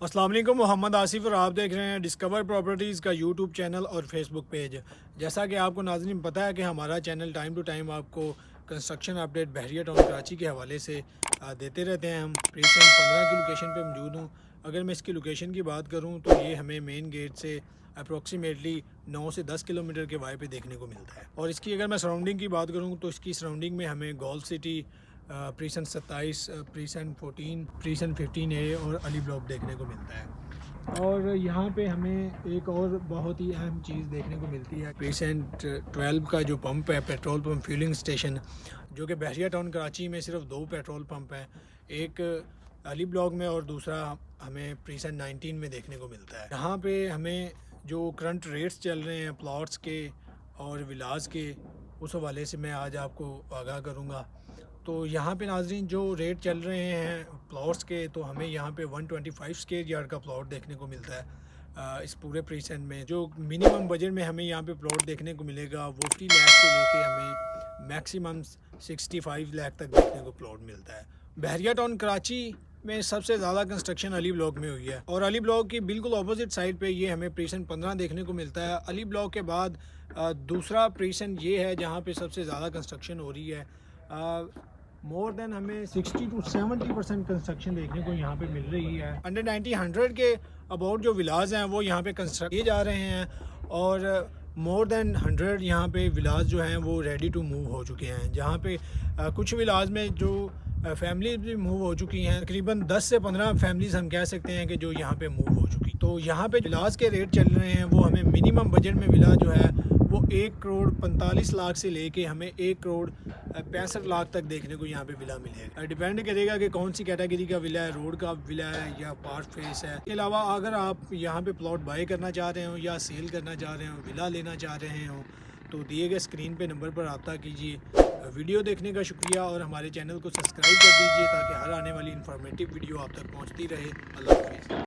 अस्सलाम वालेकुम, मोहम्मद आसिफ और आप देख रहे हैं डिस्कवर प्रॉपर्टीज़ का यूट्यूब चैनल और फेसबुक पेज। जैसा कि आपको नाज़रीन पता है कि हमारा चैनल टाइम टू टाइम आपको कंस्ट्रक्शन अपडेट बहरिया टाउन कराची के हवाले से देते रहते हैं। हम रिसेंट 15 की लोकेशन पे मौजूद हूँ। अगर मैं इसकी लोकेशन की बात करूँ तो ये हमें मेन गेट से अप्रॉक्सीमेटली 9 से 10 किलोमीटर के वाई पे देखने को मिलता है। और इसकी अगर मैं सराउंडिंग की बात करूँ तो इसकी सराउंडिंग में हमें gold city, prison 27, prison 14, prison 15A और अली ब्लॉक देखने को मिलता है। और यहाँ पे हमें एक और बहुत ही अहम चीज़ देखने को मिलती है, प्रीसन 12 का जो पंप है, पेट्रोल पंप फ्यूलिंग स्टेशन, जो कि बहरिया टाउन कराची में सिर्फ 2 पेट्रोल पंप हैं, एक अली ब्लॉक में और दूसरा हमें प्रीसन 19 में देखने को मिलता है। यहाँ पे हमें जो करंट रेट्स चल रहे हैं प्लॉट्स के और विलास के, उस हवाले से मैं आज आपको आगाह करूँगा। तो यहाँ पे नाजरीन जो रेट चल रहे हैं प्लॉट्स के, तो हमें यहाँ पे 125 स्क्वायर यार्ड का प्लॉट देखने को मिलता है। इस पूरे प्रीसेंट में जो मिनिमम बजट में हमें यहाँ पे प्लॉट देखने को मिलेगा वो 50 लाख से लेके हमें मैक्सिमम 65 लाख तक देखने को प्लॉट मिलता है। बहरिया टाउन कराची में सबसे ज़्यादा कंस्ट्रक्शन अली ब्लॉक में हुई है और अली ब्लॉक की बिल्कुल अपोजिट साइड पे ये हमें प्रीसन 15 देखने को मिलता है। अली ब्लॉक के बाद दूसरा प्रीसन ये है जहाँ पे सबसे ज़्यादा कंस्ट्रक्शन हो रही है। मोर देन हमें 60 to 70% कंस्ट्रक्शन देखने को यहाँ पे मिल रही है। अंडर 90 100 के अबाउट जो विलाज हैं वो यहाँ पे कंस्ट्रक्ट किए जा रहे हैं और मोर देन 100 यहाँ पे विलाज जो हैं वो रेडी टू मूव हो चुके हैं। जहाँ पे कुछ विलाज में जो फैमिलीज भी मूव हो चुकी हैं, तकरीबन 10 से 15 फैमिलीज़ हम कह सकते हैं कि जो यहाँ पे मूव हो चुकी। तो यहाँ पे विलाज के रेट चल रहे हैं वो हमें मिनिमम बजट में विला जो है वो 1 करोड़ 45 लाख से लेके हमें 1 करोड़ 65 लाख तक देखने को यहाँ पे विला मिलेगा। डिपेंड करेगा कि कौन सी कैटेगरी का विला है, रोड का विला है या पार्ट फेस है। इसके अलावा अगर आप यहाँ पे प्लॉट बाय करना चाह रहे हो या सेल करना चाह रहे हो, विला लेना चाह रहे हो, तो दिए गए स्क्रीन पे नंबर पर रब्ता कीजिए। वीडियो देखने का शुक्रिया और हमारे चैनल को सब्सक्राइब कर दीजिए ताकि हर आने वाली इन्फॉर्मेटिव वीडियो आप तक पहुँचती रहे। अल्लाह हाफिज़।